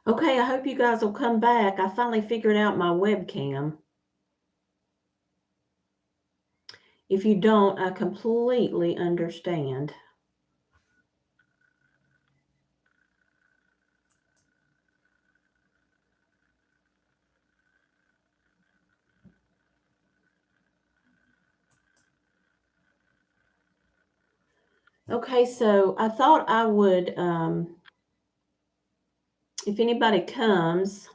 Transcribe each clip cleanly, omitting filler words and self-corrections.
Okay, I hope you guys will come back. I finally figured out my webcam. If you don't, I completely understand. Okay, so I thought I would, if anybody comes,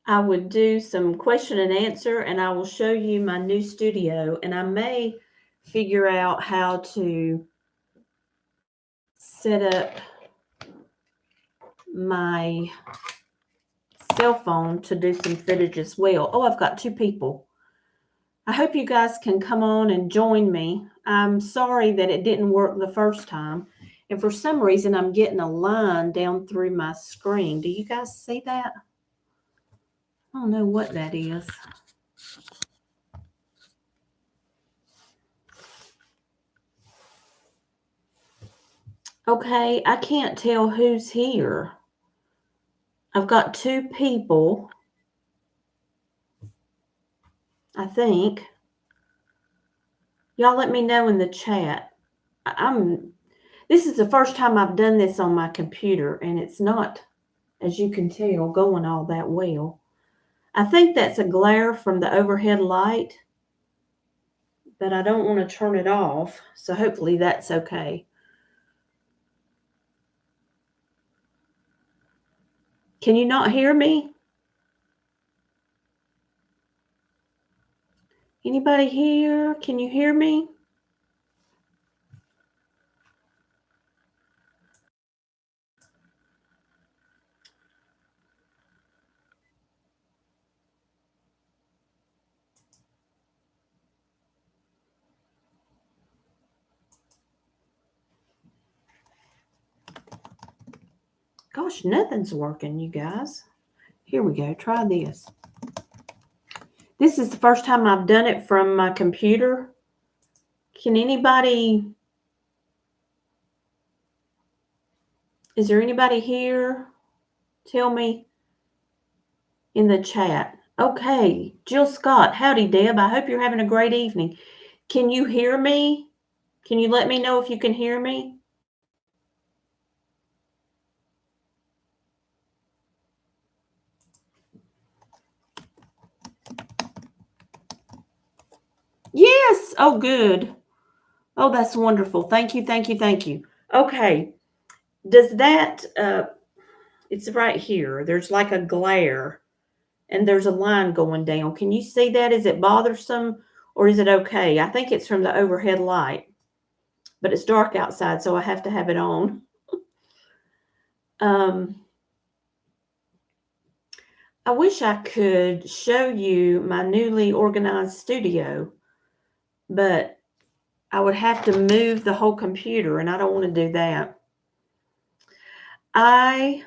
I would do some question and answer, and I will show you my new studio, and I may figure out how to set up my cell phone to do some footage as well. Oh, I've got two people. I hope you guys can come on and join me. I'm sorry that it didn't work the first time. And for some reason, I'm getting a line down through my screen. Do you guys see that? I don't know what that is. Okay, I can't tell who's here. I've got two people, I think. Y'all let me know in the chat. This is the first time I've done this on my computer, and it's not, as you can tell, going all that well. I think that's a glare from the overhead light, but I don't want to turn it off, so hopefully that's okay. Can you not hear me? Anybody here? Can you hear me? Gosh, nothing's working, you guys. Here we go. Try this. This is the first time I've done it from my computer. Can anybody... Is there anybody here? Tell me in the chat. Okay, Jill Scott. Howdy, Deb. I hope you're having a great evening. Can you hear me? Can you let me know if you can hear me? Yes. Oh, good. Oh, that's wonderful. Thank you, thank you, thank you. Okay. Does that, it's right here. There's like a glare and there's a line going down. Can you see that? Is it bothersome or is it okay? I think it's from the overhead light, but it's dark outside, so I have to have it on. I wish I could show you my newly organized studio, but I would have to move the whole computer, and I don't want to do that. I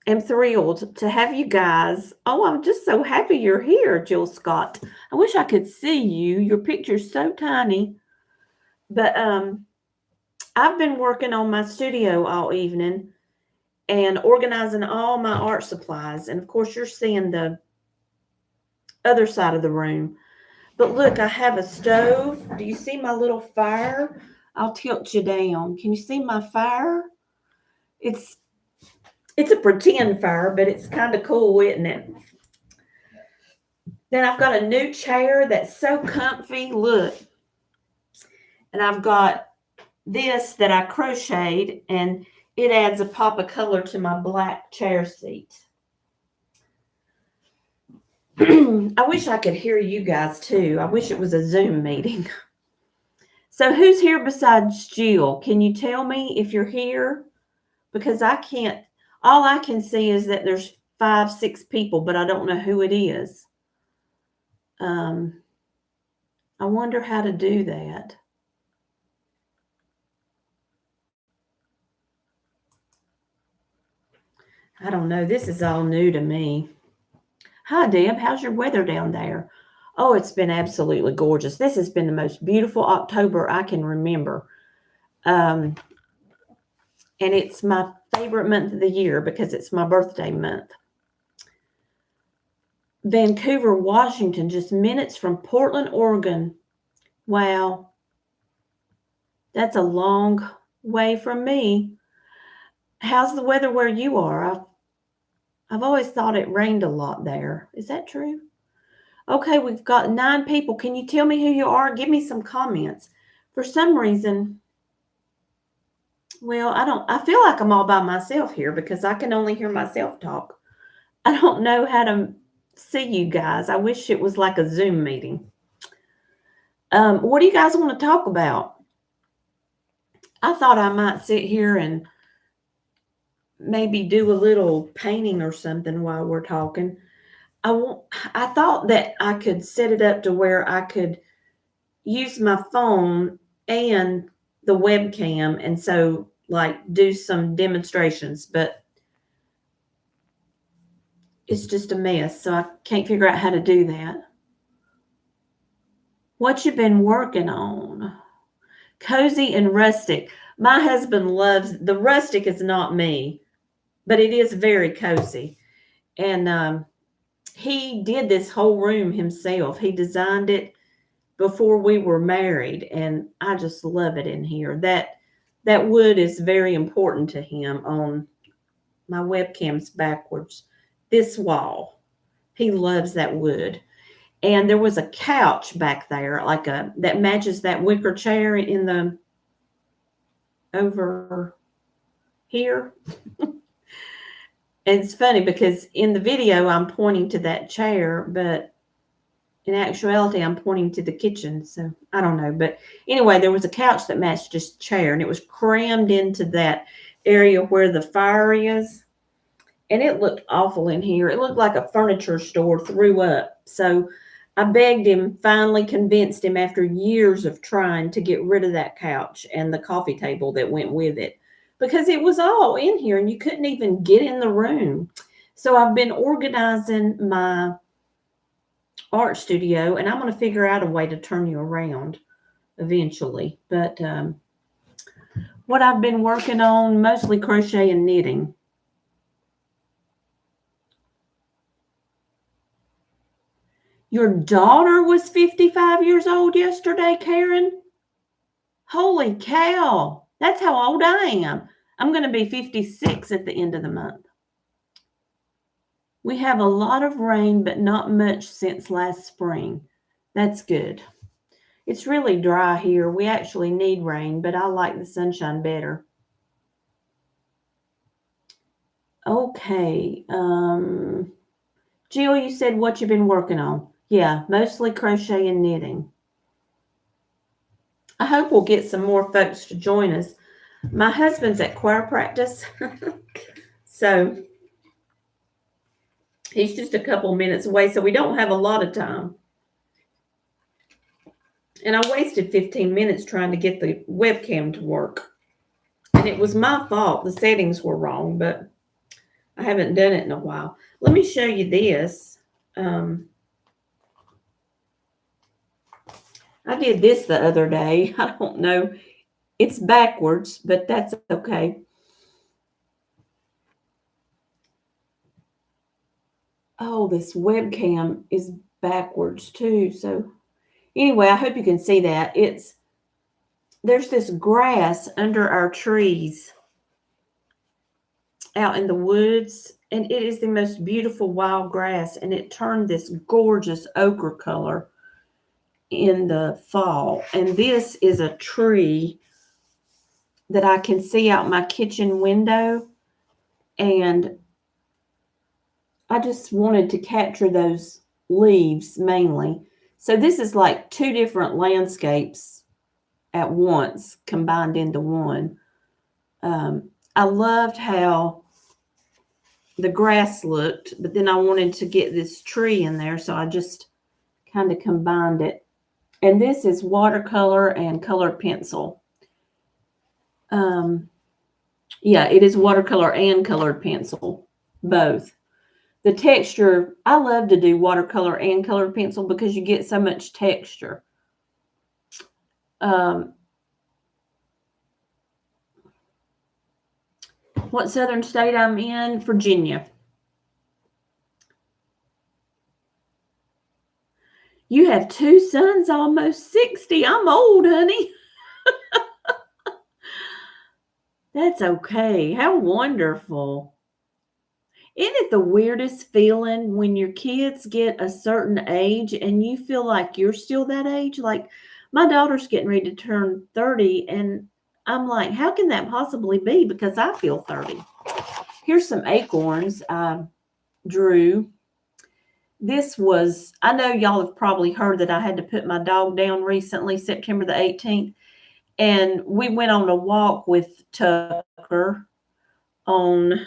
am thrilled to have you guys. Oh, I'm just so happy you're here, Jill Scott. I wish I could see you. Your picture's so tiny. But I've been working on my studio all evening and organizing all my art supplies. And of course, you're seeing the other side of the room. But look, I have a stove. Do you see my little fire? I'll tilt you down. Can you see my fire? It's a pretend fire, but it's kind of cool, isn't it? Then I've got a new chair that's so comfy. Look. And I've got this that I crocheted, and it adds a pop of color to my black chair seat. I wish I could hear you guys too. I wish it was a Zoom meeting. So who's here besides Jill? Can you tell me if you're here? Because I can't, all I can see is that there's 5, 6 people, but I don't know who it is. I wonder how to do that. I don't know. This is all new to me. Hi, Deb. How's your weather down there? Oh, it's been absolutely gorgeous. This has been the most beautiful October I can remember. And And it's my favorite month of the year because it's my birthday month. Vancouver, Washington, just minutes from Portland, Oregon. Wow. That's a long way from me. How's the weather where you are? I've always thought it rained a lot there. Is that true? Okay, we've got 9 people. Can you tell me who you are? Give me some comments. For some reason, well, I feel like I'm all by myself here because I can only hear myself talk. I don't know how to see you guys. I wish it was like a Zoom meeting. What do you guys want to talk about? I thought I might sit here and maybe do a little painting or something while we're talking. I thought that I could set it up to where I could use my phone and the webcam, and so like do some demonstrations, but it's just a mess, so I can't figure out how to do that. What you been working on? Cozy and rustic. My husband loves the rustic. Is not me, but it is very cozy. And he did this whole room himself. He designed it before we were married, and I just love it in here. That wood is very important to him. On my webcam's backwards. This wall, he loves that wood. And there was a couch back there, like that matches that wicker chair in the over here. It's funny because in the video I'm pointing to that chair, but in actuality I'm pointing to the kitchen. So I don't know. But anyway, there was a couch that matched this chair, and it was crammed into that area where the fire is. And it looked awful in here. It looked like a furniture store threw up. So I begged him, finally convinced him after years of trying to get rid of that couch and the coffee table that went with it, because it was all in here and you couldn't even get in the room. So I've been organizing my art studio, and I'm going to figure out a way to turn you around eventually. But what I've been working on, mostly crochet and knitting. Your daughter was 55 years old yesterday, Karen? Holy cow. That's how old I am. I'm going to be 56 at the end of the month. We have a lot of rain, but not much since last spring. That's good. It's really dry here. We actually need rain, but I like the sunshine better. Okay. Jill, you said what you've been working on. Yeah, mostly crochet and knitting. I hope we'll get some more folks to join us. My husband's at choir practice, so he's just a couple minutes away, so we don't have a lot of time. And I wasted 15 minutes trying to get the webcam to work. And it was my fault. The settings were wrong, but I haven't done it in a while. Let me show you this. I did this the other day. I don't know. It's backwards, but that's okay. Oh, this webcam is backwards too. So anyway, I hope you can see that. There's this grass under our trees out in the woods, and it is the most beautiful wild grass, and it turned this gorgeous ochre color in the fall. And this is a tree that I can see out my kitchen window, and I just wanted to capture those leaves mainly. So this is like 2 different landscapes at once combined into one. I loved how the grass looked, but then I wanted to get this tree in there, so I just kind of combined it. And this is watercolor and colored pencil. Yeah, it is watercolor and colored pencil, both. The texture, I love to do watercolor and colored pencil because you get so much texture. What southern state I'm in? Virginia. You have 2 sons almost 60. I'm old, honey. That's okay. How wonderful. Isn't it the weirdest feeling when your kids get a certain age and you feel like you're still that age? Like my daughter's getting ready to turn 30 and I'm like, how can that possibly be? Because I feel 30. Here's some acorns I drew. This was, I know y'all have probably heard that I had to put my dog down recently, September the 18th. And we went on a walk with Tucker on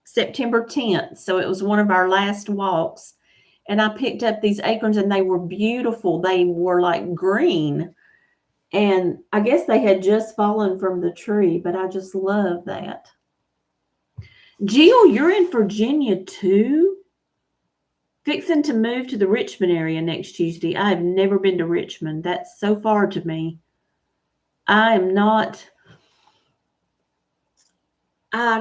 September 10th. So it was one of our last walks. And I picked up these acorns and they were beautiful. They were like green. And I guess they had just fallen from the tree, but I just love that. Jill, you're in Virginia too? Fixing to move to the Richmond area next Tuesday. I have never been to Richmond. That's so far to me. I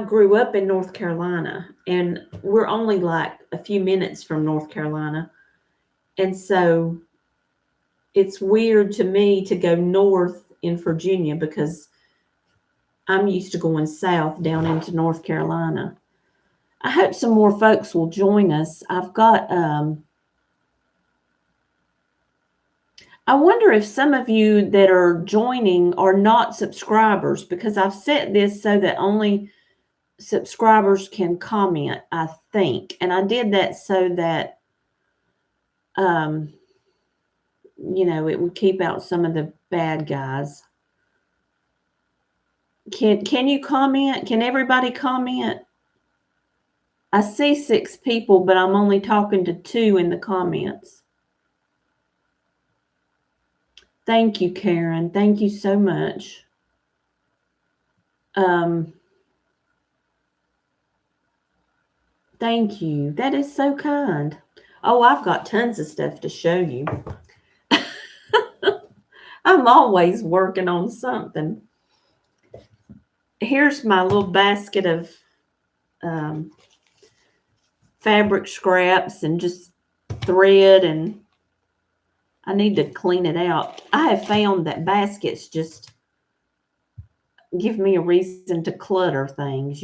grew up in North Carolina, and we're only like a few minutes from North Carolina. And so it's weird to me to go north in Virginia because I'm used to going south down into North Carolina. I hope some more folks will join us. I've got, I wonder if some of you that are joining are not subscribers because I've set this so that only subscribers can comment, I think. And I did that so that, it would keep out some of the bad guys. Can you comment? Can everybody comment? I see 6 people, but I'm only talking to 2 in the comments. Thank you, Karen. Thank you so much. Thank you. That is so kind. Oh, I've got tons of stuff to show you. I'm always working on something. Here's my little basket of fabric scraps and just thread, and I need to clean it out. I have found that baskets just give me a reason to clutter things,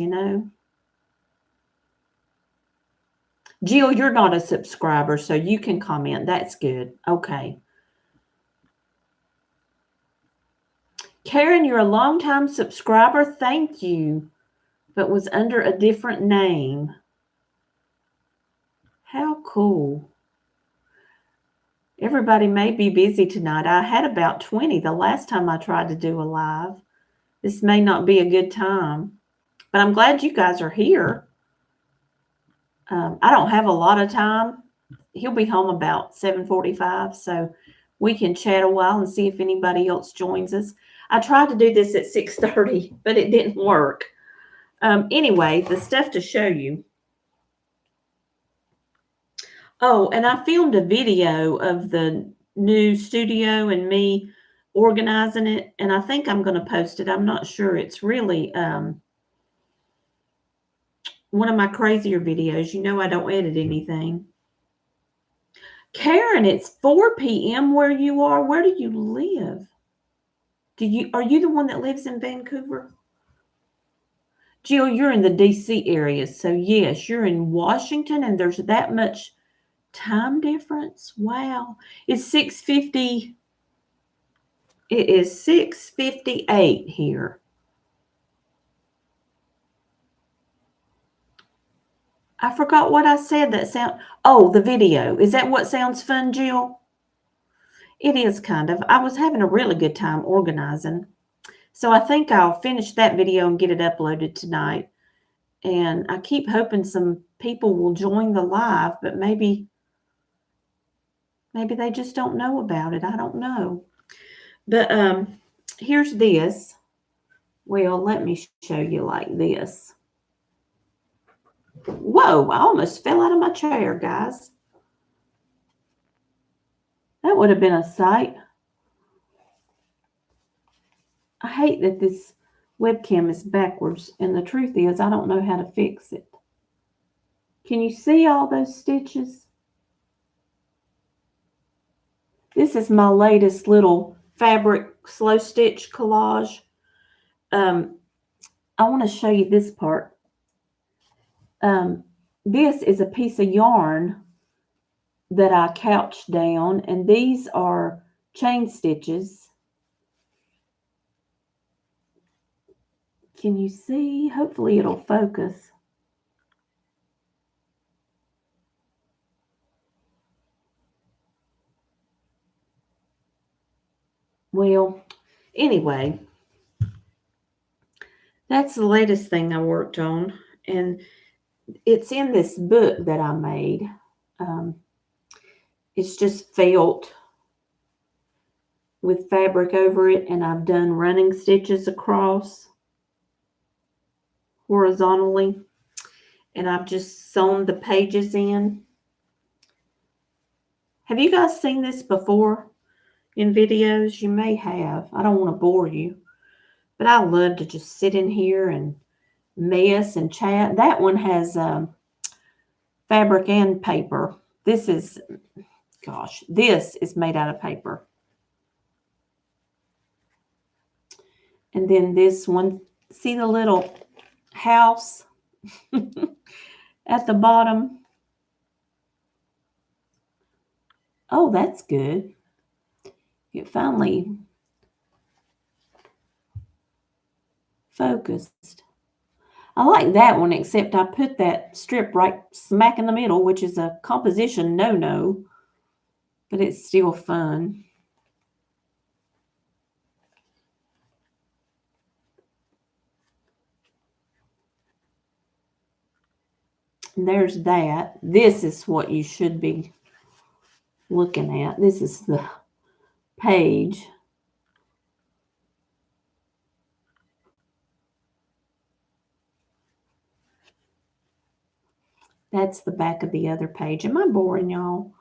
Jill, you're not a subscriber, so you can comment. That's good. Okay. Karen, you're a longtime subscriber. Thank you. But was under a different name. How cool. Everybody may be busy tonight. I had about 20 the last time I tried to do a live. This may not be a good time, but I'm glad you guys are here. I don't have a lot of time. He'll be home about 7:45, so we can chat a while and see if anybody else joins us. I tried to do this at 6:30, but it didn't work. Anyway, the stuff to show you. Oh, and I filmed a video of the new studio and me organizing it, and I think I'm going to post it. I'm not sure. It's really one of my crazier videos. I don't edit anything. Karen, it's 4 p.m. where you are. Where do you live? Are you the one that lives in Vancouver? Jill, you're in the DC area. So yes, you're in Washington and there's that much time difference. Wow. It's 6:50. It is 6:58 here. I forgot what I said the video. Is that what sounds fun, Jill? It is kind of. I was having a really good time organizing. So I think I'll finish that video and get it uploaded tonight. And I keep hoping some people will join the live, but maybe they just don't know about it. I don't know. But here's this. Well, let me show you like this. Whoa, I almost fell out of my chair, guys. That would have been a sight. I hate that this webcam is backwards, and the truth is I don't know how to fix it. Can you see all those stitches? This is my latest little fabric slow stitch collage. I want to show you this part. This is a piece of yarn that I couched down, and these are chain stitches. Can you see? Hopefully it'll focus. Well, anyway, that's the latest thing I worked on, and it's in this book that I made. It's just felt with fabric over it, and I've done running stitches across horizontally, and I've just sewn the pages in. Have you guys seen this before in videos? You may have. I don't want to bore you, but I love to just sit in here and mess and chat. That one has fabric and paper. This is, gosh, this is made out of paper. And then this one, see the little house at the bottom? Oh, that's good. It finally focused. I like that one, except I put that strip right smack in the middle, which is a composition no-no, but it's still fun. And there's that. This is what you should be looking at. This is the page. That's the back of the other page. Am I boring y'all?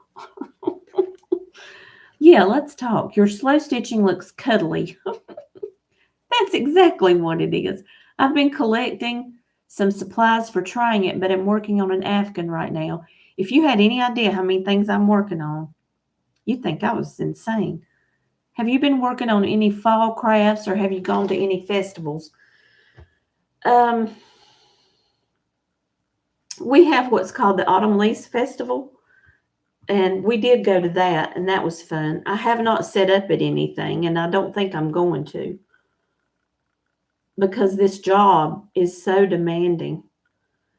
Yeah, let's talk. Your slow stitching looks cuddly. That's exactly what it is. I've been collecting some supplies for trying it, but I'm working on an Afghan right now. If you had any idea how many things I'm working on, you'd think I was insane. Have you been working on any fall crafts, or have you gone to any festivals? We have what's called the Autumn Lease Festival, and we did go to that, and that was fun. I have not set up at anything, and I don't think I'm going to, because this job is so demanding.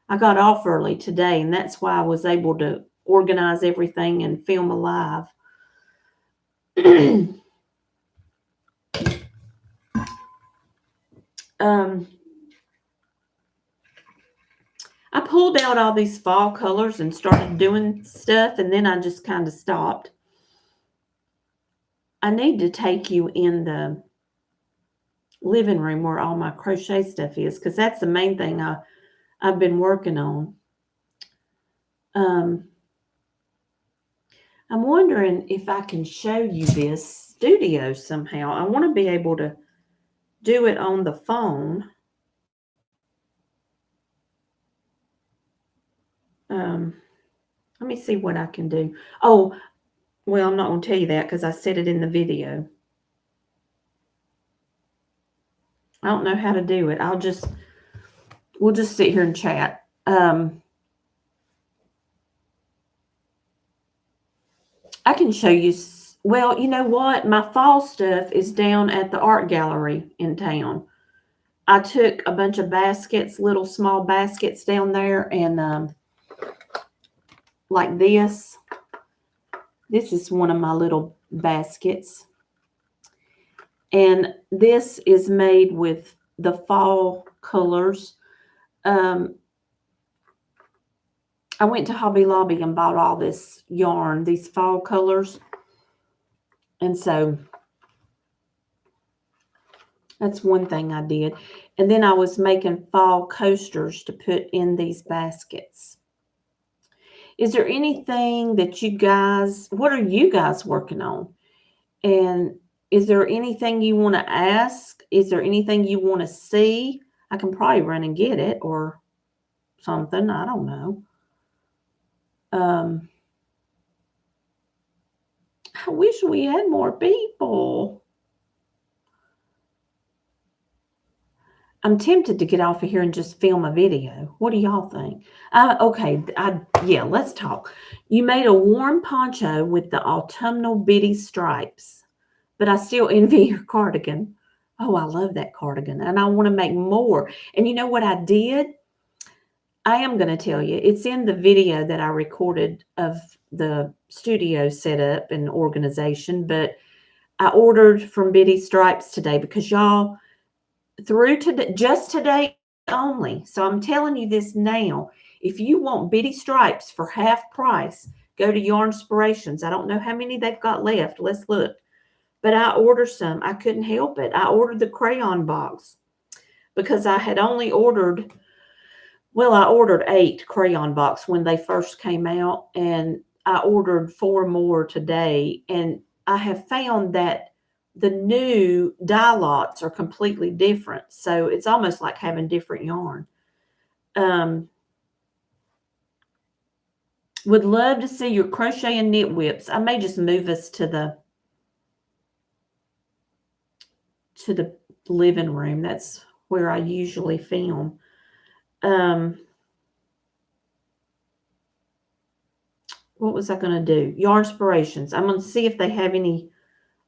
I got off early today, and that's why I was able to organize everything and film live. I pulled out all these fall colors and started doing stuff, and then I just kind of stopped. I need to take you in the living room where all my crochet stuff is, because that's the main thing I've been working on. I'm wondering if I can show you this studio somehow. I want to be able to do it on the phone. Let me see what I can do. Oh, well, I'm not going to tell you that because I said it in the video. I don't know how to do it. We'll just sit here and chat. I can show you. Well, you know what? My fall stuff is down at the art gallery in town. I took a bunch of baskets, little small baskets down there, and like this. This is one of my little baskets. And this is made with the fall colors. I went to Hobby Lobby and bought all this yarn, these fall colors. And so that's one thing I did. And then I was making fall coasters to put in these baskets. Is there anything that you guys, what are you guys working on? And Is there anything you want to ask? Is there anything you want to see? I can probably run and get it or something. I don't know. I wish we had more people. I'm tempted to get off of here and just film a video. What do y'all think? Okay, yeah, let's talk. You made a warm poncho with the autumnal bitty stripes, but I still envy your cardigan. Oh, I love that cardigan, and I want to make more. And you know what I did? I am going to tell you. It's in the video that I recorded of the studio setup and organization, but I ordered from Bitty Stripes today because y'all, through today, just today only. So I'm telling you this now. If you want Bitty Stripes for half price, go to Yarn Inspirations. I don't know how many they've got left. Let's look. But I ordered some. I couldn't help it. I ordered the crayon box because I had only ordered, well, I ordered 8 crayon box when they first came out, and I ordered 4 more today. And I have found that the new dye lots are completely different. So it's almost like having different yarn. Would love to see your crochet and knit whips. I may just move us to the living room. That's where I usually film. What was I going to do? Yarn Inspirations. I'm going to see if they have any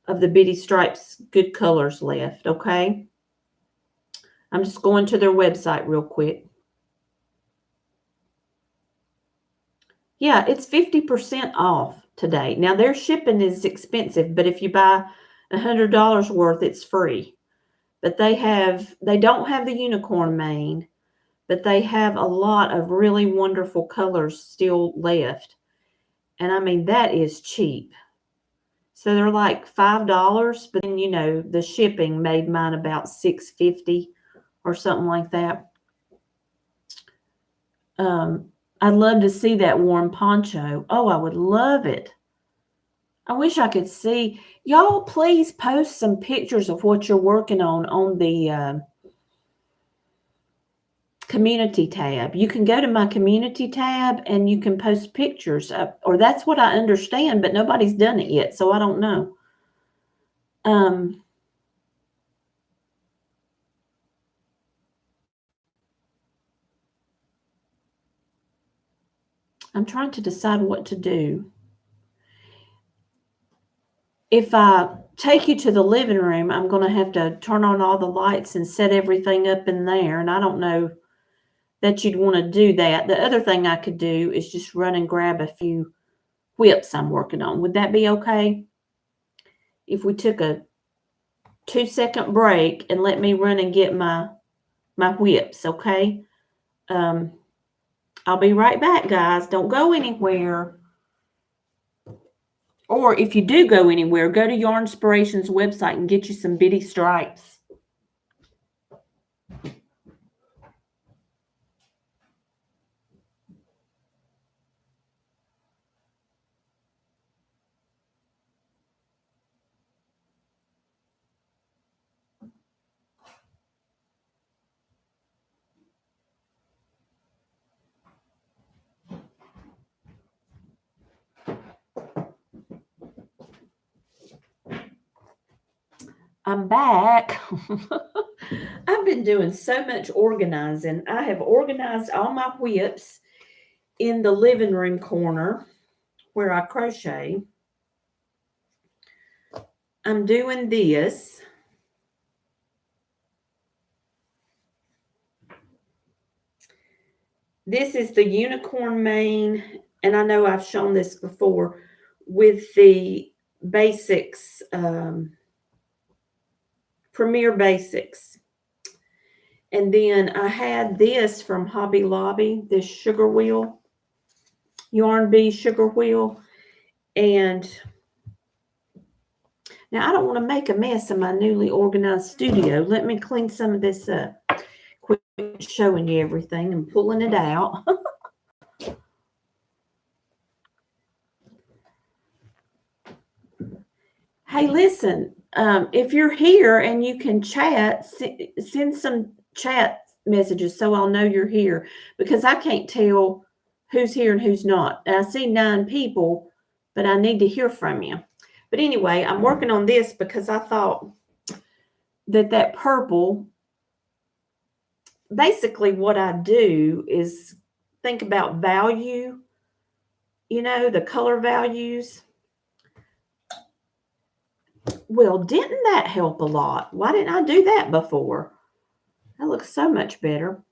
of the Bitty Stripes good colors left, okay? I'm just going to their website real quick. Yeah, it's 50% off today. Now, their shipping is expensive, but if you buy $100 worth, it's free. But they don't have the unicorn mane, but they have a lot of really wonderful colors still left. And I mean, that is cheap. So they're like $5, but then, you know, the shipping made mine about $6.50 or something like that. I'd love to see that warm poncho. Oh, I would love it. I wish I could see. Y'all, please post some pictures of what you're working on the community tab. You can go to my community tab and you can post pictures, or that's what I understand, but nobody's done it yet, so I don't know. I'm trying to decide what to do. If I take you to the living room, I'm going to have to turn on all the lights and set everything up in there, and I don't know that you'd want to do that. The other thing I could do is just run and grab a few whips I'm working on. Would that be okay? If we took a 2-second break and let me run and get my whips, okay? I'll be right back, guys. Don't go anywhere. Or if you do go anywhere, go to Yarn Inspirations website and get you some Bitty Stripes. I'm back. I've been doing so much organizing. I have organized all my whips in the living room corner where I crochet. I'm doing this. This is the unicorn mane, and I know I've shown this before with the basics, Premier Basics. And then I had this from Hobby Lobby, this sugar wheel, Yarn Bee sugar wheel. And now I don't want to make a mess of my newly organized studio. Let me clean some of this up. Quit showing you everything and pulling it out. Hey, listen, If you're here and you can chat, send some chat messages so I'll know you're here, because I can't tell who's here and who's not. And I see 9 people, but I need to hear from you. But anyway, I'm working on this because I thought that purple, basically what I do is think about value, the color values. Well, didn't that help a lot? Why didn't I do that before? That looks so much better.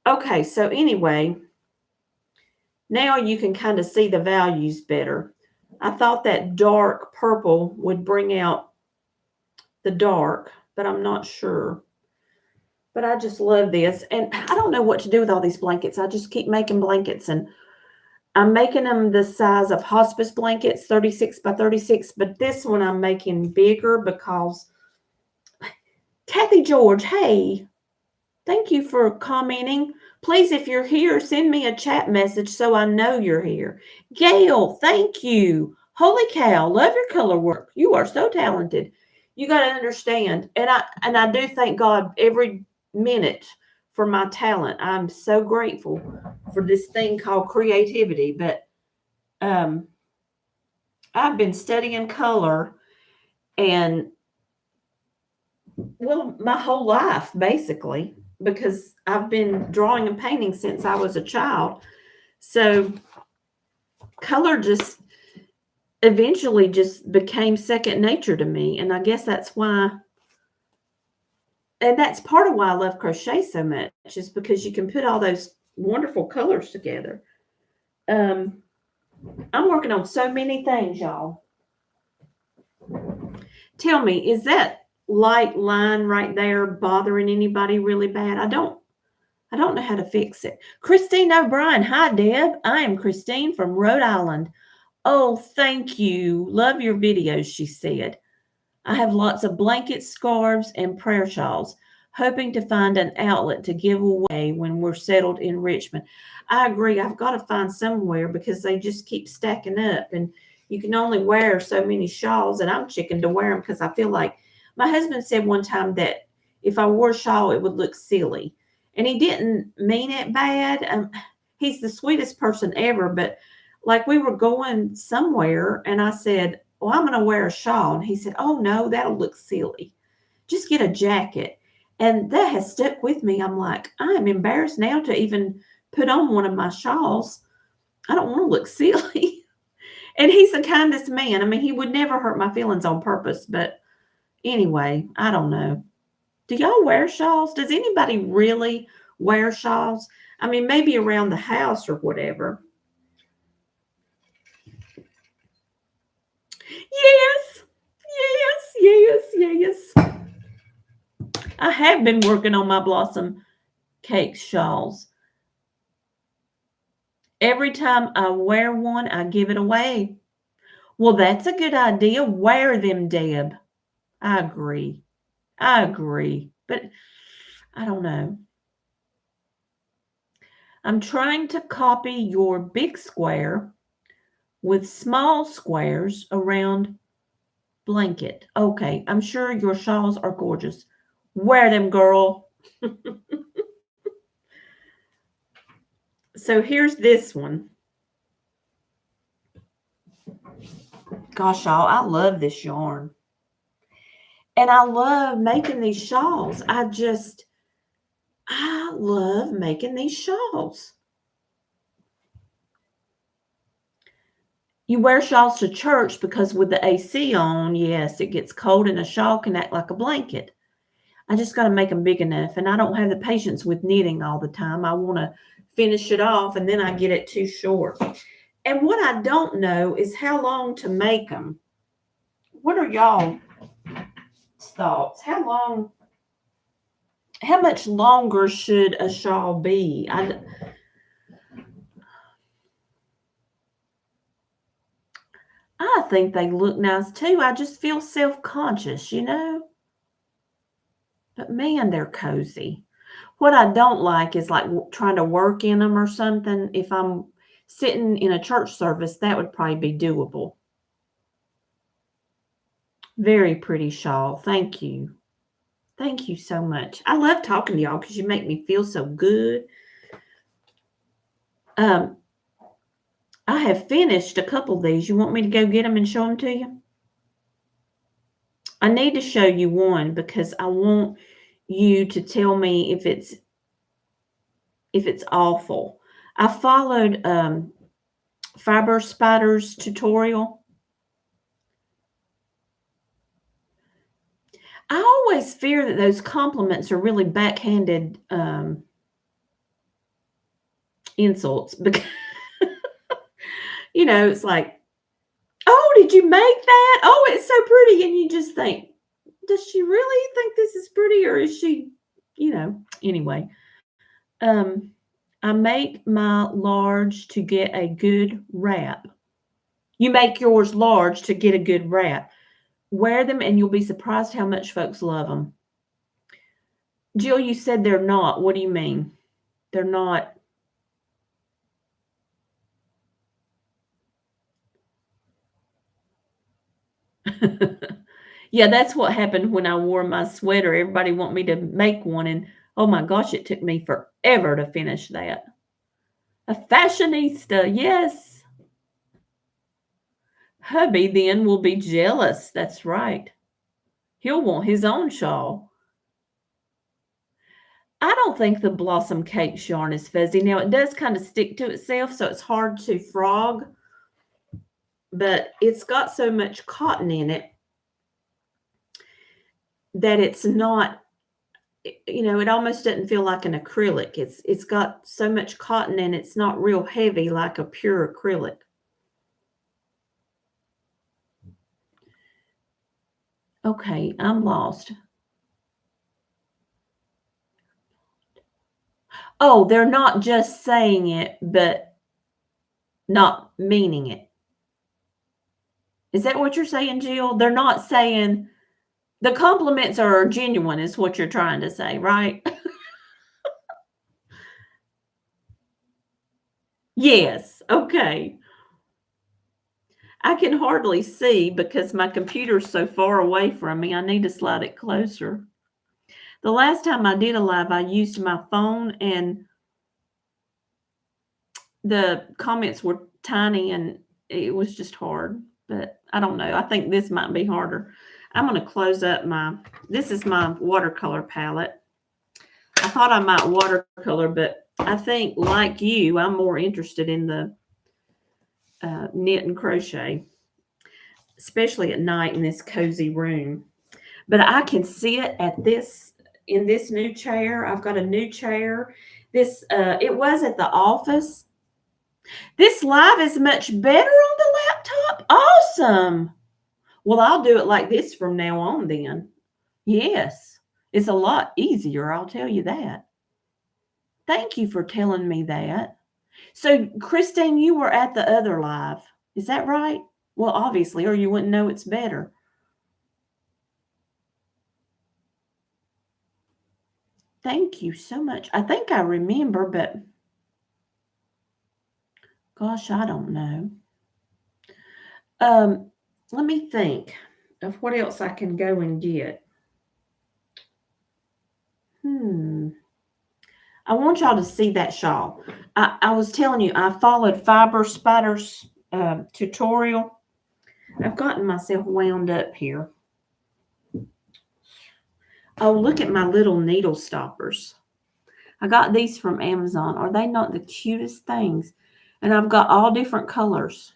Okay, so anyway, now you can kind of see the values better. I thought that dark purple would bring out the dark, but I'm not sure. But I just love this. And I don't know what to do with all these blankets. I just keep making blankets, and I'm making them the size of hospice blankets, 36 by 36. But this one I'm making bigger because Kathy George, hey, thank you for commenting. Please, if you're here, send me a chat message so I know you're here. Gail, thank you. Holy cow, love your color work. You are so talented. You got to understand. And I do thank God every minute for my talent. I'm so grateful for this thing called creativity. But I've been studying color and, well, my whole life, basically, because I've been drawing and painting since I was a child. So color just eventually just became second nature to me. And I guess that's why, and that's part of why I love crochet so much, is because you can put all those wonderful colors together. I'm working on so many things, y'all. Tell me, is that light line right there bothering anybody really bad? I don't know how to fix it. Christine O'Brien. Hi, Deb. I am Christine from Rhode Island. Oh, thank you. Love your videos, she said. I have lots of blankets, scarves, and prayer shawls, hoping to find an outlet to give away when we're settled in Richmond. I agree. I've got to find somewhere because they just keep stacking up, and you can only wear so many shawls, and I'm chicken to wear them because I feel like, my husband said one time that if I wore a shawl, it would look silly. And he didn't mean it bad. He's the sweetest person ever. But like, we were going somewhere and I said, well, I'm going to wear a shawl. And he said, oh, no, that'll look silly. Just get a jacket. And that has stuck with me. I'm like, I'm embarrassed now to even put on one of my shawls. I don't want to look silly. And he's the kindest man. I mean, he would never hurt my feelings on purpose. But anyway, I don't know. Do y'all wear shawls? Does anybody really wear shawls? I mean, maybe around the house or whatever. Yes. I have been working on my Blossom Cake shawls. Every time I wear one, I give it away. Well, that's a good idea. Wear them, Deb. I agree. But I don't know. I'm trying to copy your big square with small squares around blanket. Okay, I'm sure your shawls are gorgeous. Wear them, girl. So here's this one. Gosh, y'all, I love this yarn. And I love making these shawls. I love making these shawls. You wear shawls to church because with the AC on, yes, it gets cold and a shawl can act like a blanket. I just got to make them big enough, and I don't have the patience with knitting all the time. I want to finish it off, and then I get it too short. And what I don't know is how long to make them. What are y'all thoughts? How much longer should a shawl be? I think they look nice too. I just feel self-conscious, But man, they're cozy. What I don't like is like trying to work in them or something. If I'm sitting in a church service, that would probably be doable. Very pretty shawl. Thank you. Thank you so much. I love talking to y'all because you make me feel so good. Um, I have finished a couple of these. You want me to go get them and show them to you? I need to show you one because I want you to tell me if it's awful. I followed Fiber Spider's tutorial. I always fear that those compliments are really backhanded insults because it's like, oh, did you make that? Oh, it's so pretty. And you just think, does she really think this is pretty or is she, anyway. I make my large to get a good wrap. You make yours large to get a good wrap. Wear them and you'll be surprised how much folks love them. Jill, you said they're not. What do you mean? They're not. Yeah, that's what happened when I wore my sweater. Everybody want me to make one, and oh my gosh, it took me forever to finish that. A fashionista, yes. Hubby then will be jealous. That's right. He'll want his own shawl. I don't think the Blossom Cakes yarn is fuzzy. Now, it does kind of stick to itself, so it's hard to frog, but it's got so much cotton in it that it's not, it almost doesn't feel like an acrylic. It's got so much cotton and it's not real heavy like a pure acrylic. Okay, I'm lost. Oh, they're not just saying it, but not meaning it. Is that what you're saying, Jill? They're not saying the compliments are genuine, is what you're trying to say, right? Yes. Okay. I can hardly see because my computer's so far away from me. I need to slide it closer. The last time I did a live, I used my phone and the comments were tiny and it was just hard. But I don't know. I think this might be harder. I'm going to close up this is my watercolor palette. I thought I might watercolor, but I think, like you, I'm more interested in the knit and crochet, especially at night in this cozy room. But I can sit in this new chair. I've got a new chair. It was at the office. This live is much better on the laptop. Awesome. Well, I'll do it like this from now on then. Yes. It's a lot easier, I'll tell you that. Thank you for telling me that. So, Christine, you were at the other live. Is that right? Well, obviously, or you wouldn't know it's better. Thank you so much. I think I remember, but gosh, I don't know. Let me think of what else I can go and get. I want y'all to see that shawl. I was telling you, I followed Fiber Spider's tutorial. I've gotten myself wound up here. Oh, look at my little needle stoppers. I got these from Amazon. Are they not the cutest things? And I've got all different colors.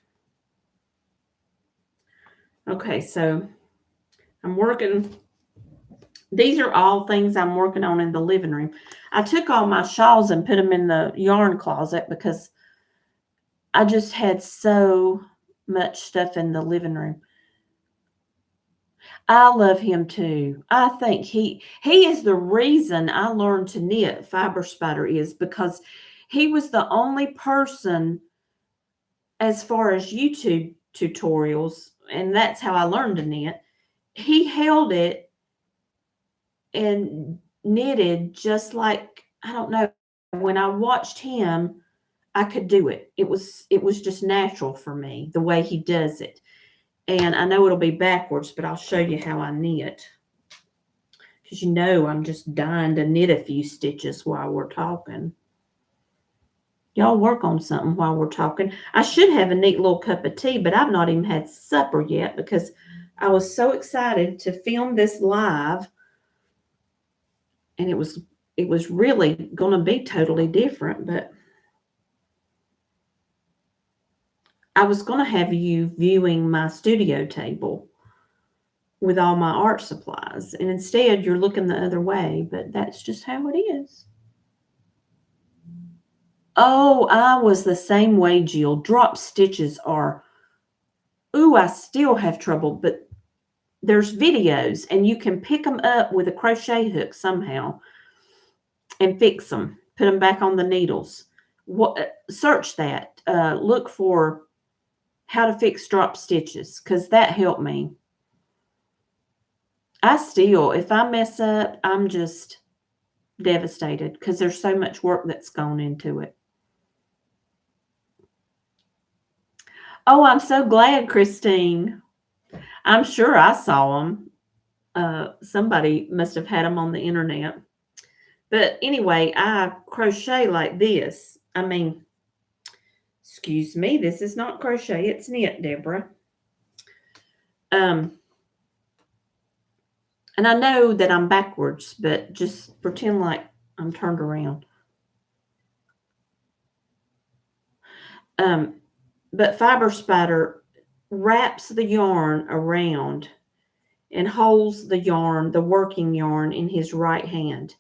Okay, so I'm working. These are all things I'm working on in the living room. I took all my shawls and put them in the yarn closet because I just had so much stuff in the living room. I love him too. I think he is the reason I learned to knit. Fiber Spider is because he was the only person as far as YouTube tutorials, and that's how I learned to knit. He held it and knitted just like, I don't know, when I watched him, I could do it. It was just natural for me the way he does it. And I know it'll be backwards, but I'll show you how I knit. Because you know I'm just dying to knit a few stitches while we're talking. Y'all work on something while we're talking. I should have a neat little cup of tea, but I've not even had supper yet because I was so excited to film this live. And it was really going to be totally different, but I was going to have you viewing my studio table with all my art supplies. And instead, you're looking the other way, but that's just how it is. Oh, I was the same way, Jill. Drop stitches are, ooh, I still have trouble, but there's videos, and you can pick them up with a crochet hook somehow and fix them, put them back on the needles. Search that. Look for how to fix drop stitches, because that helped me. If I mess up, I'm just devastated because there's so much work that's gone into it. Oh, I'm so glad, Christine. I'm sure I saw them. Somebody must have had them on the internet. But anyway, I crochet like this. I mean, excuse me, this is not crochet, it's knit, Deborah. And I know that I'm backwards, but just pretend like I'm turned around. But Fiber Spider wraps the yarn around and holds the yarn, the working yarn, in his right hand.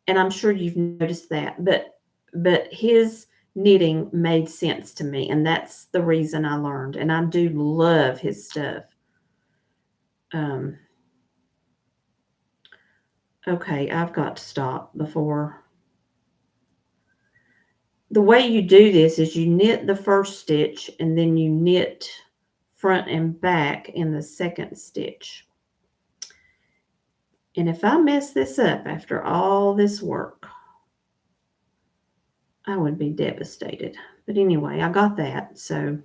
And I'm sure you've noticed that, but his knitting made sense to me, and that's the reason I learned. And I do love his stuff. Okay, I've got to stop before. The way you do this is you knit the first stitch and then you knit front and back in the second stitch. And if I mess this up after all this work, I would be devastated. But anyway, I got that. So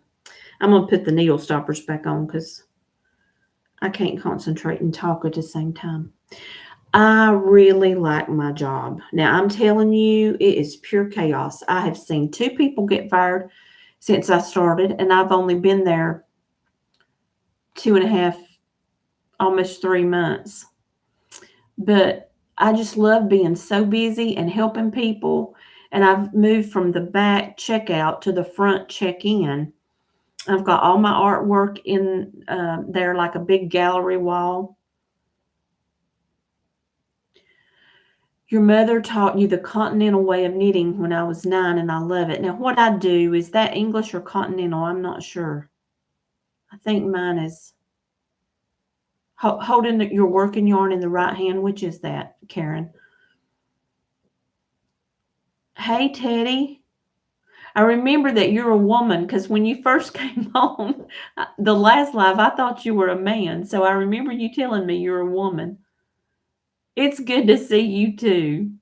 I'm going to put the needle stoppers back on because I can't concentrate and talk at the same time. I really like my job. Now, I'm telling you, it is pure chaos. I have seen 2 people get fired since I started, and I've only been there 2.5, almost 3 months. But I just love being so busy and helping people. And I've moved from the back checkout to the front check-in. I've got all my artwork in there like a big gallery wall. Your mother taught you the continental way of knitting when I was 9, and I love it. Now, what I do, is that English or continental? I'm not sure. I think mine is holding your working yarn in the right hand. Which is that, Karen? Hey, Teddy. I remember that you're a woman because when you first came on, the last live, I thought you were a man. So I remember you telling me you're a woman. It's good to see you too.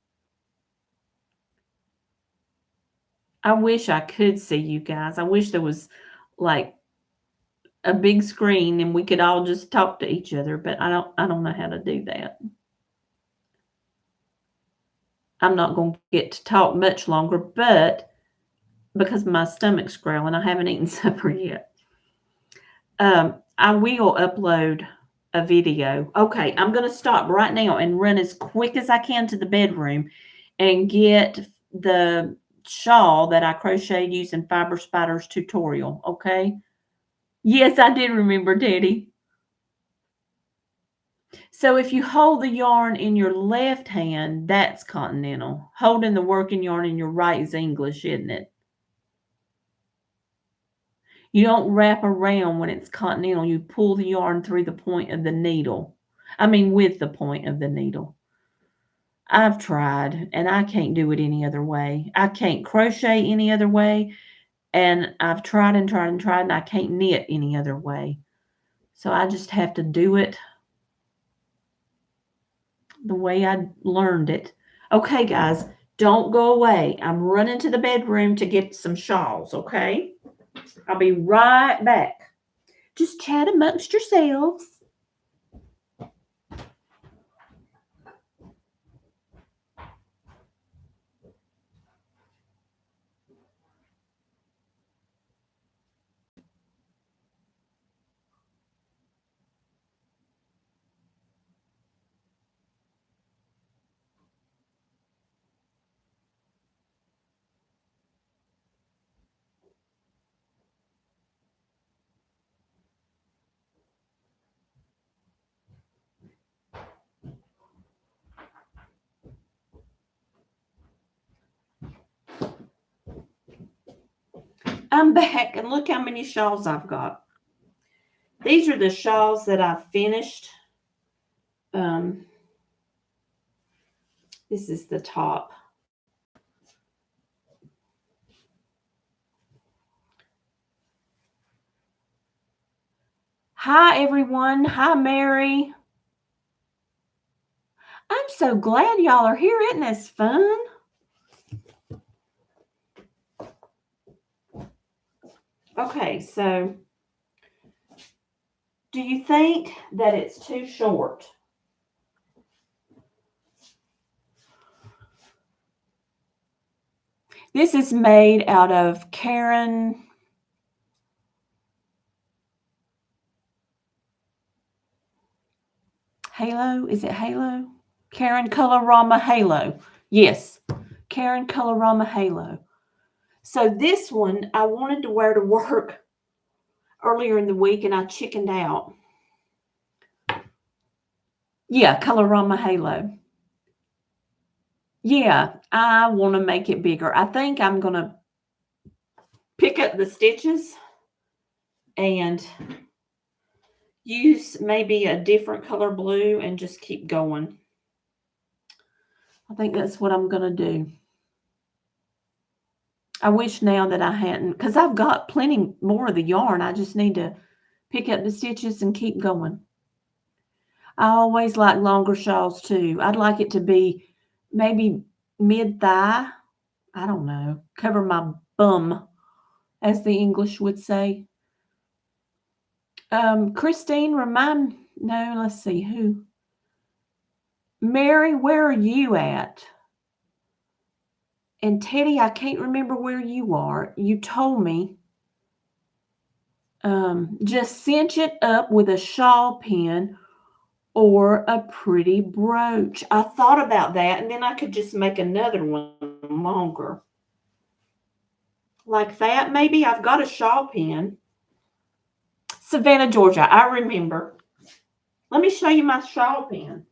I wish I could see you guys. I wish there was like a big screen and we could all just talk to each other, but I don't know how to do that. I'm not going to get to talk much longer, but because my stomach's growling, I haven't eaten supper yet. I will upload a video. Okay, I'm going to stop right now and run as quick as I can to the bedroom and get the shawl that I crocheted using Fiber Spider's tutorial, okay? Yes, I did remember, Teddy. So if you hold the yarn in your left hand, that's continental. Holding the working yarn in your right is English, isn't it? You don't wrap around when it's continental. You pull the yarn through the point of the needle. I mean, with the point of the needle. I've tried, and I can't do it any other way. I can't crochet any other way, and I've tried and tried and tried, and I can't knit any other way. So I just have to do it the way I learned it. Okay, guys, don't go away. I'm running to the bedroom to get some shawls, okay? I'll be right back. Just chat amongst yourselves. I'm back, and look how many shawls I've got. These are the shawls that I've finished. This is the top. Hi, everyone. Hi, Mary. I'm so glad y'all are here. Isn't this fun? Okay, so do you think that it's too short? This is made out of Karen. Halo? Is it Halo? Karen Colorama Halo. Yes, Karen Colorama Halo. So this one I wanted to wear to work earlier in the week, and I chickened out. Yeah, Colorama Halo. Yeah, I want to make it bigger. I think I'm going to pick up the stitches and use maybe a different color blue and just keep going. I think that's what I'm going to do. I wish now that I hadn't, because I've got plenty more of the yarn. I just need to pick up the stitches and keep going. I always like longer shawls too. I'd like it to be maybe mid-thigh. I don't know. Cover my bum, as the English would say. Christine, let's see who. Mary, where are you at? And Teddy, I can't remember where you are. You told me. Just cinch it up with a shawl pin or a pretty brooch. I thought about that, and then I could just make another one longer. Like that, maybe. I've got a shawl pin. Savannah, Georgia, I remember. Let me show you my shawl pin.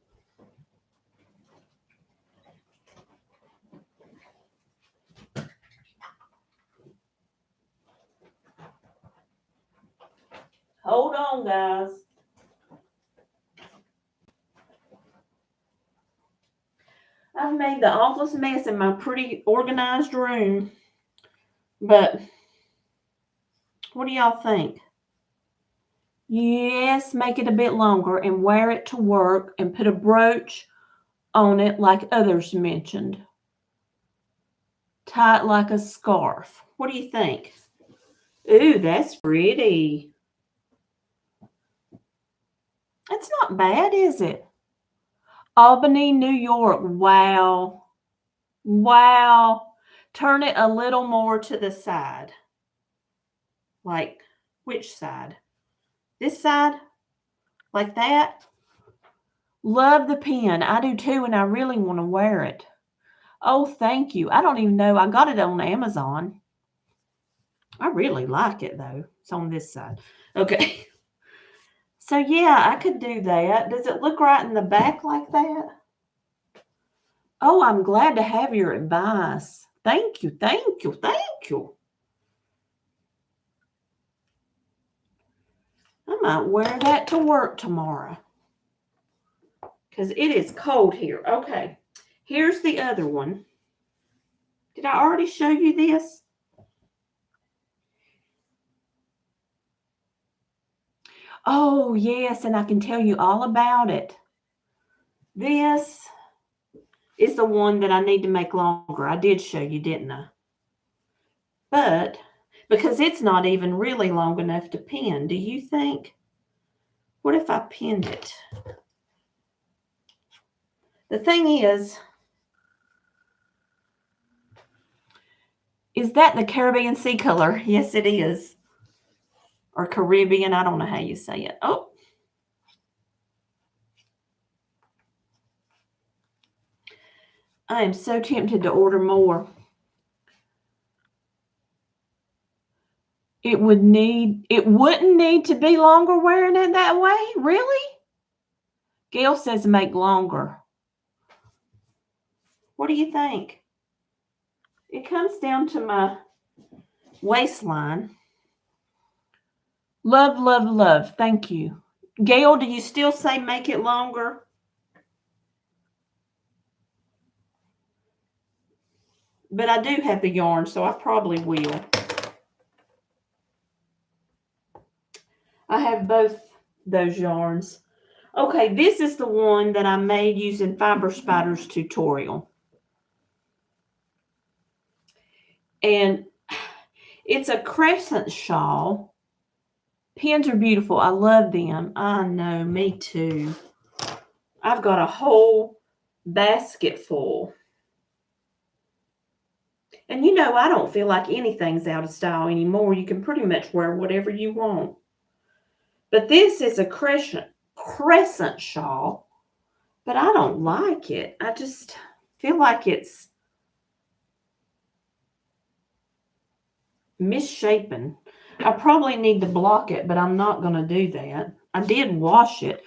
Hold on, guys. I've made the awfulest mess in my pretty organized room. But what do y'all think? Yes, make it a bit longer and wear it to work and put a brooch on it like others mentioned. Tie it like a scarf. What do you think? Ooh, that's pretty. That's not bad, is it? Albany, New York. Wow. Wow. Turn it a little more to the side. Like, which side? This side? Like that? Love the pen. I do too, and I really want to wear it. Oh, thank you. I don't even know. I got it on Amazon. I really like it, though. It's on this side. Okay. So, yeah, I could do that. Does it look right in the back like that? Oh, I'm glad to have your advice. Thank you, thank you, thank you. I might wear that to work tomorrow because it is cold here. Okay, here's the other one. Did I already show you this? Oh, yes, and I can tell you all about it. This is the one that I need to make longer. I did show you, didn't I? But because it's not even really long enough to pin. Do you think? What if I pinned it? The thing is that the Caribbean sea color? Yes, it is. Or Caribbean, I don't know how you say it. Oh. I am so tempted to order more. It wouldn't need to be longer wearing it that way? Really? Gail says make longer. What do you think? It comes down to my waistline. Love, love, love. Thank you. Gail, do you still say make it longer? But I do have the yarn, so I probably will. I have both those yarns. Okay, this is the one that I made using Fiber Spider's tutorial. And it's a crescent shawl. Pins are beautiful. I love them. I know, me too. I've got a whole basket full. And you know, I don't feel like anything's out of style anymore. You can pretty much wear whatever you want. But this is a crescent shawl. But I don't like it. I just feel like it's misshapen. I probably need to block it, but I'm not going to do that. I did wash it.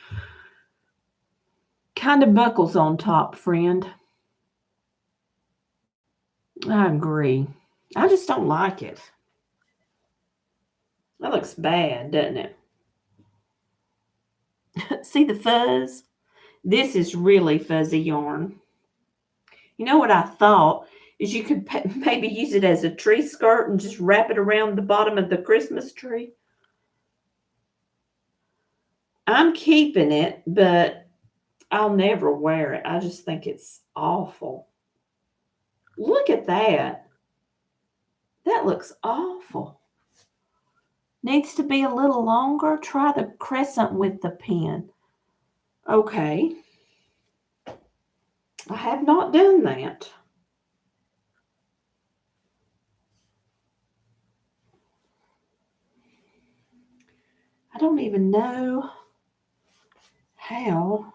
Kind of buckles on top, friend. I agree. I just don't like it. That looks bad, doesn't it? See the fuzz? This is really fuzzy yarn. You know what I thought is you could maybe use it as a tree skirt and just wrap it around the bottom of the Christmas tree. I'm keeping it, but I'll never wear it. I just think it's awful. Look at that. That looks awful. Needs to be a little longer. Try the crescent with the pin. Okay. I have not done that. I don't even know how.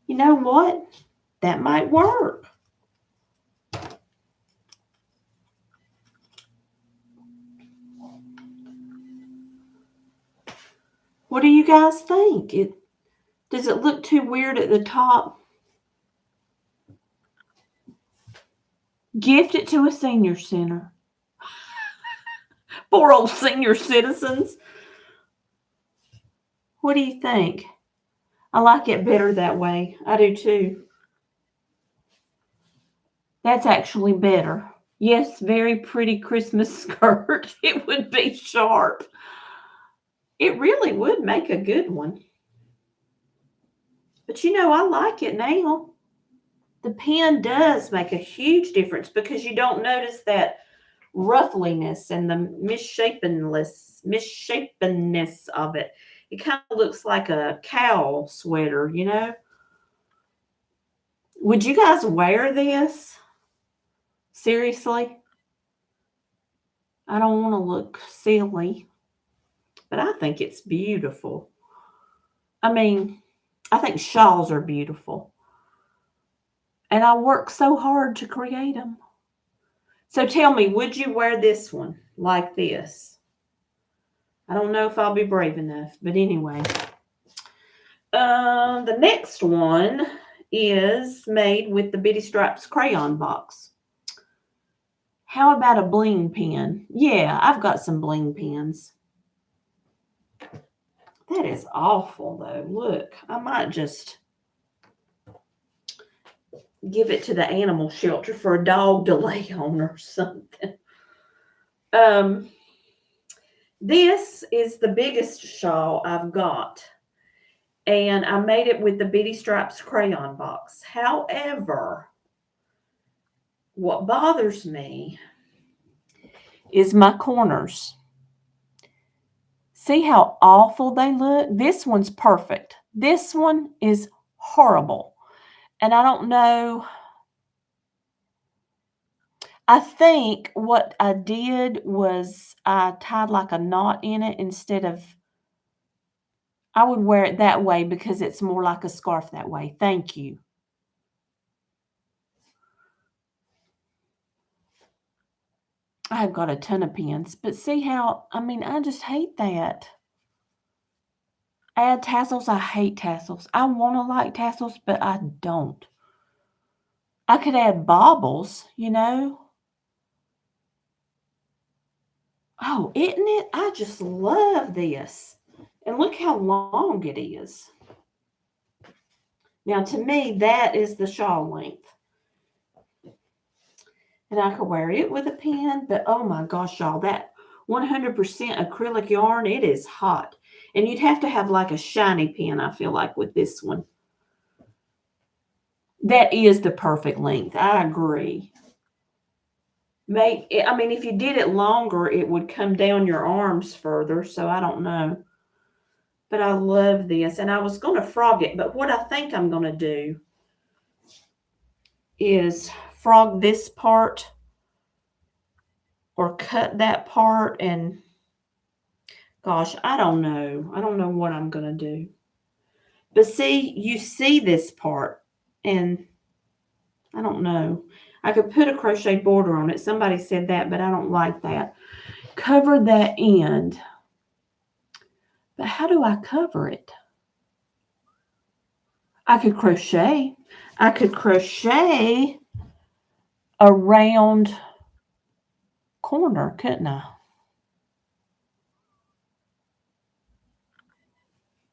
You know what? That might work. What do you guys think? Does it look too weird at the top? Gift it to a senior center. Poor old senior citizens. What do you think? I like it better that way. I do too. That's actually better. Yes, very pretty Christmas skirt. It would be sharp. It really would make a good one. But you know, I like it now. The pin does make a huge difference because you don't notice that ruffliness and the misshapeness of it. It kind of looks like a cow sweater, you know? Would you guys wear this? Seriously? I don't want to look silly, but I think it's beautiful. I mean, I think shawls are beautiful. And I work so hard to create them. So tell me, would you wear this one like this? I don't know if I'll be brave enough, but anyway. The next one is made with the Bitty Stripes crayon box. How about a bling pen? Yeah, I've got some bling pens. That is awful, though. Look, I might just give it to the animal shelter for a dog to lay on or something. This is the biggest shawl I've got. And I made it with the Bitty Stripes crayon box. However, what bothers me is my corners. See how awful they look? This one's perfect. This one is horrible. And I don't know. I think what I did was I tied like a knot in it instead of, I would wear it that way because it's more like a scarf that way. Thank you. I've got a ton of pins, but see how, I mean, I just hate that. Add tassels. I hate tassels. I want to like tassels, but I don't. I could add baubles, you know. Oh, isn't it? I just love this. And look how long it is. Now, to me, that is the shawl length. And I could wear it with a pin, but oh my gosh, y'all, that 100% acrylic yarn, it is hot. And you'd have to have like a shiny pin, I feel like, with this one. That is the perfect length. I agree. I mean, if you did it longer, it would come down your arms further, so I don't know. But I love this, and I was going to frog it, but what I think I'm going to do is frog this part or cut that part, and gosh, I don't know. I don't know what I'm going to do. But see, you see this part, and I don't know. I could put a crochet border on it. Somebody said that, but I don't like that. Cover that end. But how do I cover it? I could crochet. I could crochet a round corner, couldn't I?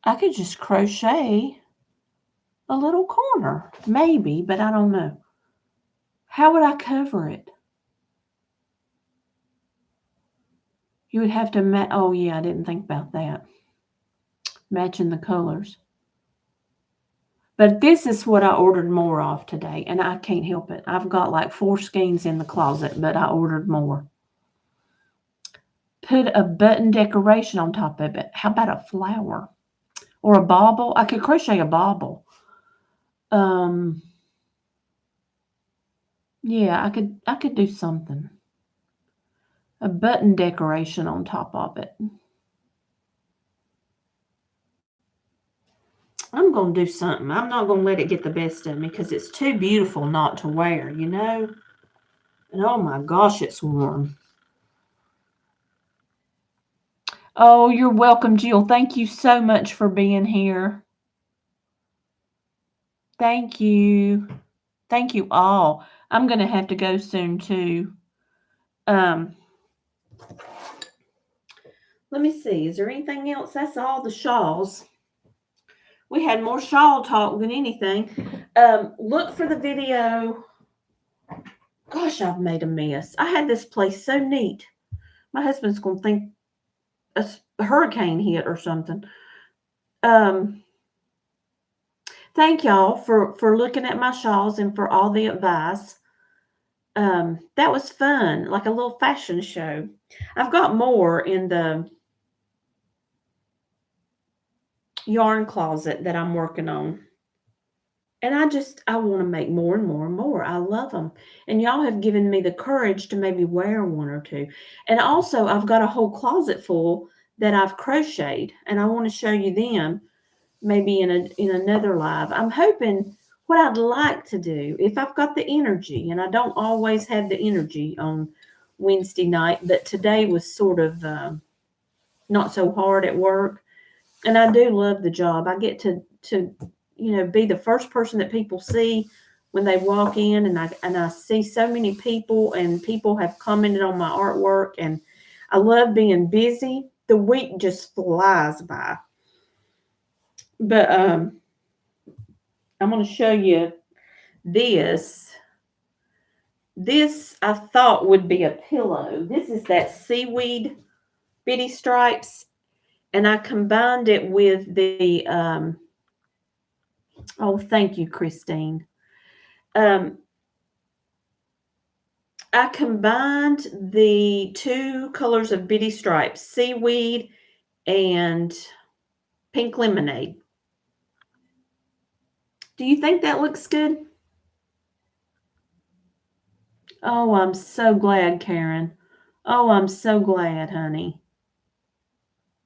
I could just crochet a little corner, maybe, but I don't know. How would I cover it? You would have to oh yeah, I didn't think about that. Matching the colors. But this is what I ordered more of today, and I can't help it. I've got like 4 skeins in the closet, but I ordered more. Put a button decoration on top of it. How about a flower? Or a bauble? I could crochet a bauble. Yeah, I could do something. A button decoration on top of it. I'm going to do something. I'm not going to let it get the best of me because it's too beautiful not to wear, you know? And oh my gosh, it's warm. Oh, you're welcome, Jill. Thank you so much for being here. Thank you. Thank you all. I'm going to have to go soon too. Let me see. Is there anything else? That's all the shawls. We had more shawl talk than anything. Look for the video. Gosh, I've made a mess. I had this place so neat. My husband's going to think a hurricane hit or something. Thank y'all for looking at my shawls and for all the advice. That was fun, like a little fashion show. I've got more in the yarn closet that I'm working on. And I want to make more and more and more. I love them. And y'all have given me the courage to maybe wear one or two. And also, I've got a whole closet full that I've crocheted, and I want to show you them maybe in another live. I'm hoping what I'd like to do, if I've got the energy, and I don't always have the energy on Wednesday night, but today was sort of not so hard at work. And I do love the job. I get to be the first person that people see when they walk in, and I see so many people, and people have commented on my artwork, and I love being busy. The week just flies by. But I'm going to show you this. This I thought would be a pillow. This is that seaweed Bitty Stripes, and I combined it with the Oh, thank you, Christine. Um, I combined the two colors of Bitty Stripes, seaweed and pink lemonade. Do you think that looks good? Oh, I'm so glad, Karen. Oh, I'm so glad, honey.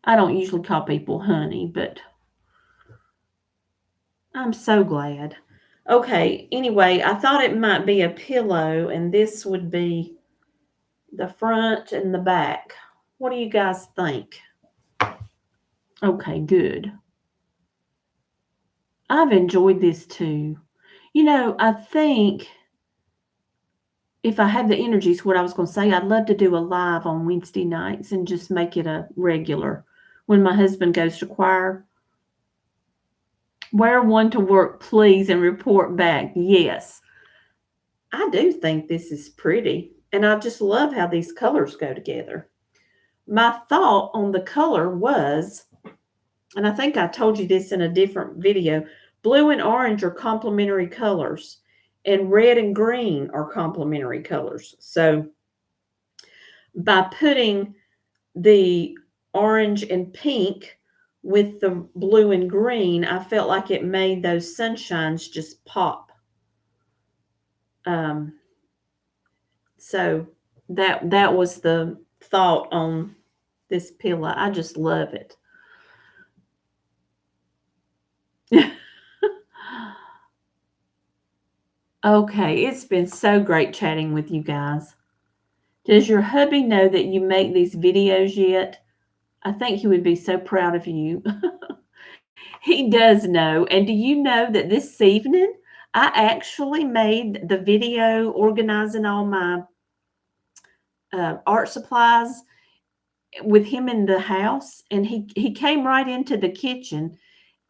I don't usually call people honey, but I'm so glad. Okay, anyway, I thought it might be a pillow, and this would be the front and the back. What do you guys think? Okay, good. I've enjoyed this too. I think if I had the energy, is what I was going to say. I'd love to do a live on Wednesday nights and just make it a regular. When my husband goes to choir, wear one to work, please, and report back. Yes, I do think this is pretty, and I just love how these colors go together. My thought on the color was, and I think I told you this in a different video, blue and orange are complementary colors, and red and green are complementary colors. So by putting the orange and pink with the blue and green, I felt like it made those sunshines just pop. Um, so that was the thought on this pillow. I just love it. Okay, it's been so great chatting with you guys. Does your hubby know that you make these videos yet? I think he would be so proud of you. He does know. And do you know that this evening I actually made the video organizing all my art supplies with him in the house, and he came right into the kitchen,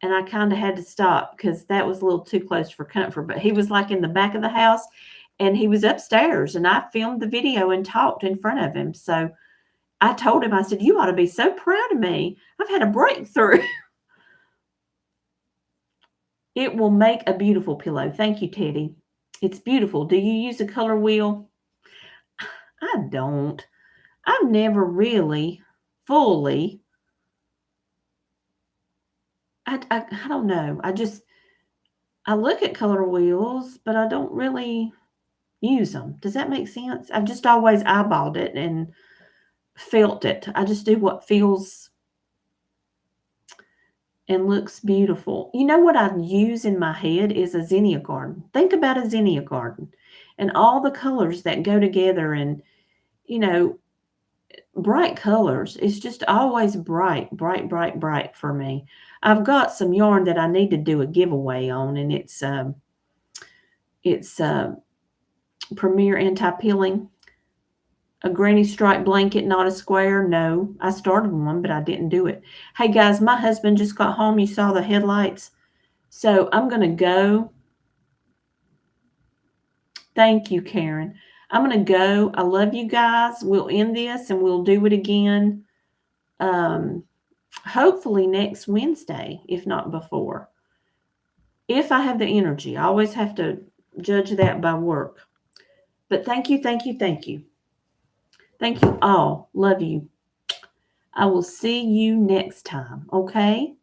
and I kind of had to stop because that was a little too close for comfort. But he was like in the back of the house, and he was upstairs, and I filmed the video and talked in front of him. So I told him, I said, "You ought to be so proud of me. I've had a breakthrough." It will make a beautiful pillow. Thank you, Teddy. It's beautiful. Do you use a color wheel? I don't. I've never really fully. I don't know. I look at color wheels, but I don't really use them. Does that make sense? I've just always eyeballed it and felt it. I just do what feels and looks beautiful. You know what I use in my head is a zinnia garden. Think about a zinnia garden and all the colors that go together, and you know, bright colors. It's just always bright, bright, bright, bright for me. I've got some yarn that I need to do a giveaway on, and it's Premier Anti-Peeling. A granny stripe blanket, not a square. No, I started one, but I didn't do it. Hey guys, my husband just got home. You saw the headlights. So I'm going to go. Thank you, Karen. I'm going to go. I love you guys. We'll end this and we'll do it again. Hopefully next Wednesday, if not before. If I have the energy. I always have to judge that by work. But thank you, thank you, thank you. Thank you all. Love you. I will see you next time, okay?